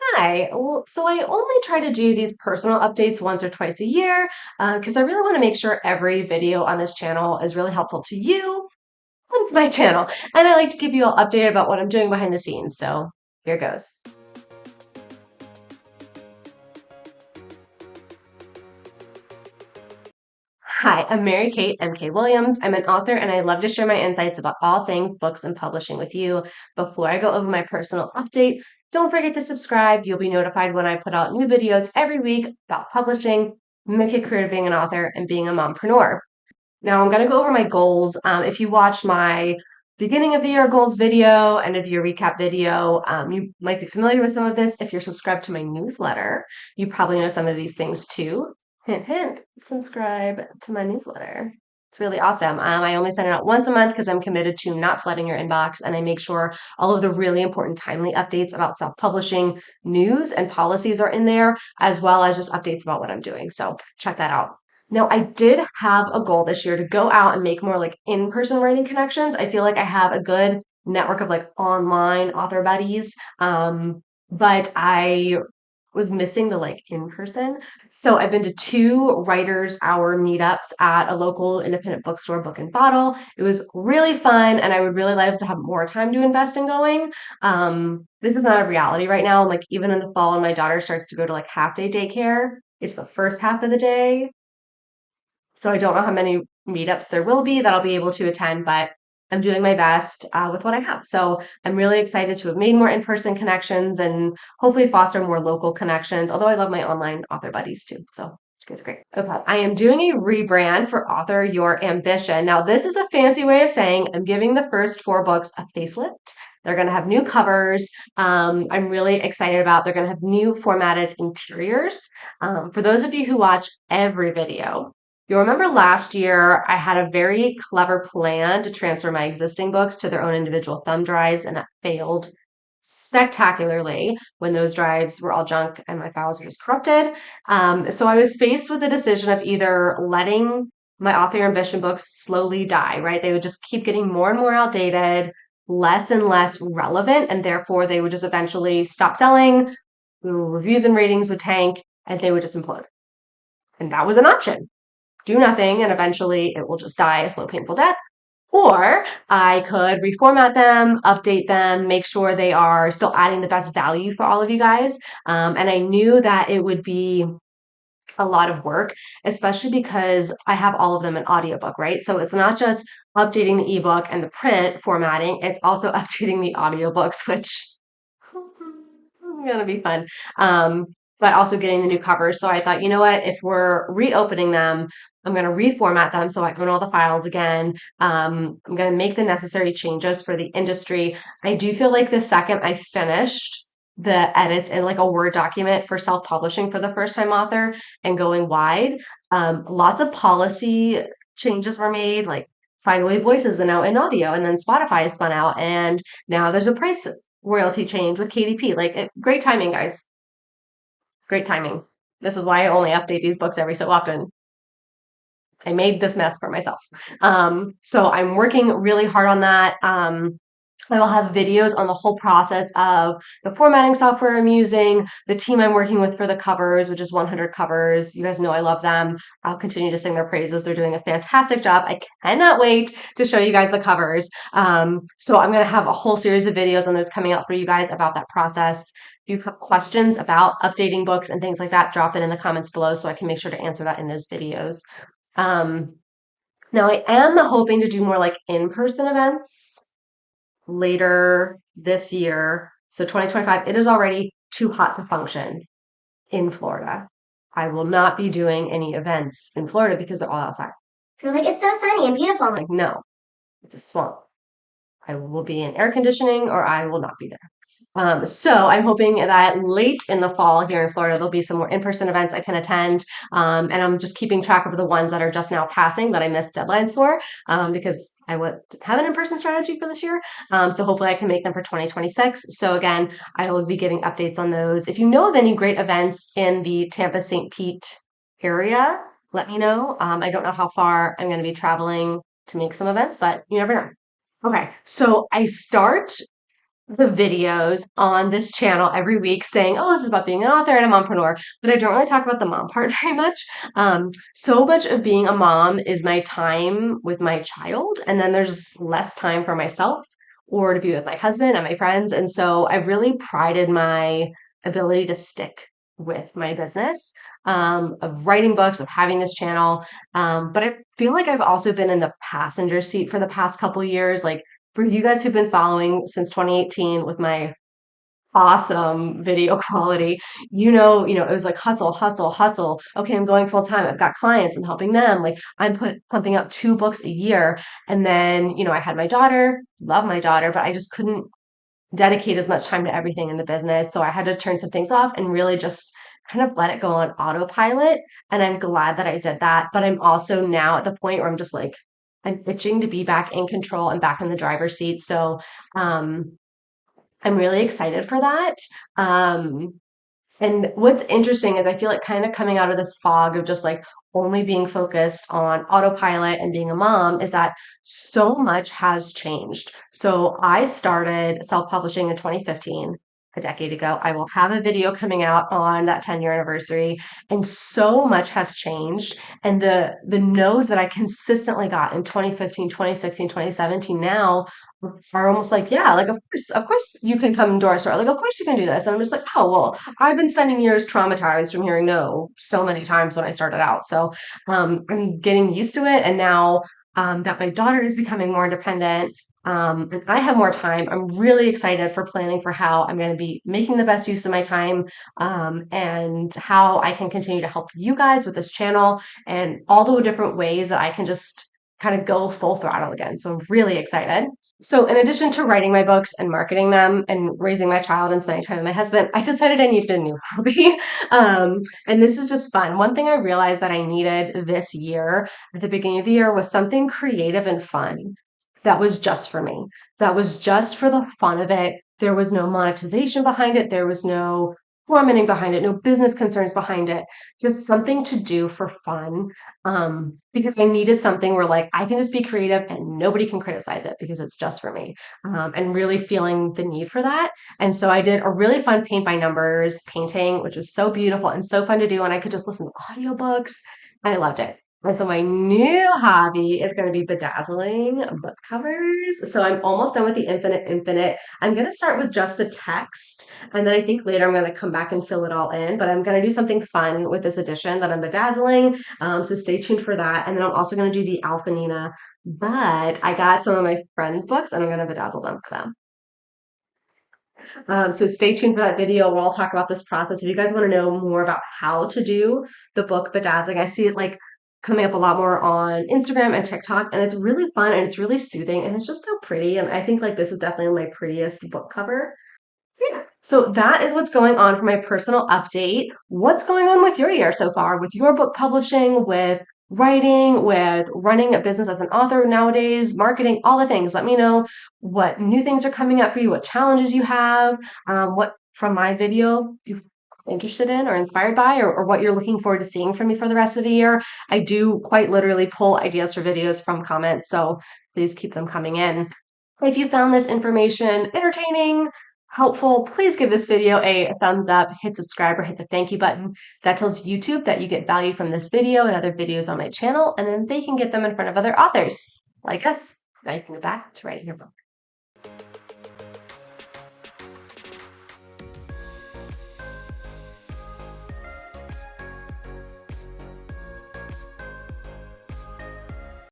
Hi. So I only try to do these personal updates once or twice a year because I really want to make sure every video on this channel is really helpful to you. But it's my channel, and I like to keep you all updated about what I'm doing behind the scenes. So here goes. Hi, I'm Mary Kate M.K. Williams. I'm an author, and I love to share my insights about all things books and publishing with you. Before I go over my personal update, don't forget to subscribe. You'll be notified when I put out new videos every week about publishing, make a career of being an author, and being a mompreneur. Now I'm going to go over my goals. If you watched my beginning of the year goals video, end of year recap video, you might be familiar with some of this. If you're subscribed to my newsletter, you probably know some of these things too. Hint, hint, subscribe to my newsletter. It's really awesome. I only send it out once a month because I'm committed to not flooding your inbox, and I make sure all of the really important, timely updates about self publishing news and policies are in there, as well as just updates about what I'm doing. So check that out. Now, I did have a goal this year to go out and make more like in-person writing connections. I feel like I have a good network of like online author buddies, but I was missing the like in person. So I've been to two writers hour meetups at a local independent bookstore, Book and Bottle. It was really fun, and I would really like to have more time to invest in going. This is not a reality right now. Like even in the fall, when my daughter starts to go to like half day daycare, it's the first half of the day, so I don't know how many meetups there will be that I'll be able to attend, but I'm doing my best with what I have. So I'm really excited to have made more in-person connections and hopefully foster more local connections. Although I love my online author buddies too. So you guys are great. Okay. I am doing a rebrand for Author Your Ambition. Now, this is a fancy way of saying I'm giving the first four books a facelift. They're going to have new covers. I'm really excited about. They're going to have new formatted interiors. For those of you who watch every video, you'll remember last year I had a very clever plan to transfer my existing books to their own individual thumb drives, and that failed spectacularly when those drives were all junk and my files were just corrupted. So I was faced with the decision of either letting my author ambition books slowly die, right? They would just keep getting more and more outdated, less and less relevant, and therefore they would just eventually stop selling, the reviews and ratings would tank, and they would just implode. And that was an option. Do nothing and eventually it will just die a slow, painful death. Or I could reformat them, update them, make sure they are still adding the best value for all of you guys. And I knew that it would be a lot of work, especially because I have all of them in audiobook, right? So it's not just updating the ebook and the print formatting, it's also updating the audiobooks, which gonna be fun. Um, but also getting the new covers. So I thought, you know what, if we're reopening them, I'm gonna reformat them so I own all the files again. I'm gonna make the necessary changes for the industry. I do feel like the second I finished the edits in like a Word document for self-publishing for the first time author and going wide, lots of policy changes were made, like Find Wave Voices are now in audio, and then Spotify has spun out, and now there's a price royalty change with KDP. Great timing, guys. Great timing. This is why I only update these books every so often. I made this mess for myself. So I'm working really hard on that. I will have videos on the whole process of the formatting software I'm using, the team I'm working with for the covers, which is 100 covers. You guys know I love them. I'll continue to sing their praises. They're doing a fantastic job. I cannot wait to show you guys the covers. So I'm going to have a whole series of videos on those coming out for you guys about that process. If you have questions about updating books and things like that, drop it in the comments below so I can make sure to answer that in those videos. Um, Now I am hoping to do more like in-person events later this year. So 2025, it is already too hot to function in Florida. I will not be doing any events in Florida because they're all outside. You're like, it's so sunny and beautiful. I'm like, no, it's a swamp. I will be in air conditioning or I will not be there. So I'm hoping that late in the fall here in Florida, there'll be some more in-person events I can attend. And I'm just keeping track of the ones that are just now passing that I missed deadlines for, because I would have an in-person strategy for this year. So hopefully I can make them for 2026. So again, I will be giving updates on those. If you know of any great events in the Tampa St. Pete area, let me know. I don't know how far I'm going to be traveling to make some events, but you never know. Okay, so I start the videos on this channel every week saying, oh, this is about being an author and a mompreneur, but I don't really talk about the mom part very much. So much of being a mom is my time with my child, and then there's less time for myself or to be with my husband and my friends. And so I've really prided my ability to stick with my business, of writing books, of having this channel. But I feel like I've also been in the passenger seat for the past couple years. Like, for you guys who've been following since 2018 with my awesome video quality, it was like hustle, hustle, hustle. Okay, I'm going full time. I've got clients. I'm helping them. Like I'm pumping out 2 books a year. And then, I had my daughter, love my daughter, but I just couldn't dedicate as much time to everything in the business. So I had to turn some things off and really just kind of let it go on autopilot. And I'm glad that I did that. But I'm also now at the point where I'm just like, I'm itching to be back in control and back in the driver's seat. So um, I'm really excited for that. Um, and what's interesting is I feel like kind of coming out of this fog of just like only being focused on autopilot and being a mom is that so much has changed. So I started self-publishing in 2015, a decade ago. I will have a video coming out on that 10-year anniversary, and so much has changed. And the no's that I consistently got in 2015, 2016, 2017 now are almost like, yeah, like of course you can come into our store. Like, of course you can do this. And I'm just like, oh well, I've been spending years traumatized from hearing no so many times when I started out. So I'm getting used to it. And now that my daughter is becoming more independent, and I have more time, I'm really excited for planning for how I'm going to be making the best use of my time, and how I can continue to help you guys with this channel and all the different ways that I can just kind of go full throttle again. So I'm really excited. So, in addition to writing my books and marketing them and raising my child and spending time with my husband, I decided I needed a new hobby. And this is just fun. One thing I realized that I needed this year at the beginning of the year was something creative and fun that was just for me, that was just for the fun of it. There was no monetization behind it, there was no formatting behind it, no business concerns behind it, just something to do for fun, because I needed something where like I can just be creative and nobody can criticize it because it's just for me, and really feeling the need for that. And so I did a really fun paint by numbers painting, which was so beautiful and so fun to do. And I could just listen to audiobooks, and I loved it. And so my new hobby is going to be bedazzling book covers. So I'm almost done with the Infinite Infinite. I'm going to start with just the text, and then I think later I'm going to come back and fill it all in. But I'm going to do something fun with this edition that I'm bedazzling. So stay tuned for that. And then I'm also going to do the Alpha Nina. But I got some of my friends' books, and I'm going to bedazzle them for them. So stay tuned for that video where I'll talk about this process. If you guys want to know more about how to do the book bedazzling, I see it like coming up a lot more on Instagram and TikTok, and it's really fun and it's really soothing and it's just so pretty. And I think like this is definitely my prettiest book cover. So yeah, so that is what's going on for my personal update. What's going on with your year so far, with your book publishing, with writing, with running a business as an author nowadays, marketing, all the things. Let me know what new things are coming up for you, what challenges you have, what from my video you're interested in or inspired by, or what you're looking forward to seeing from me for the rest of the year. I do quite literally pull ideas for videos from comments, so please keep them coming in. If you found this information entertaining, helpful, please give this video a thumbs up, hit subscribe, or hit the thank you button. That tells YouTube that you get value from this video and other videos on my channel, and then they can get them in front of other authors like us. Now you can go back to writing your book.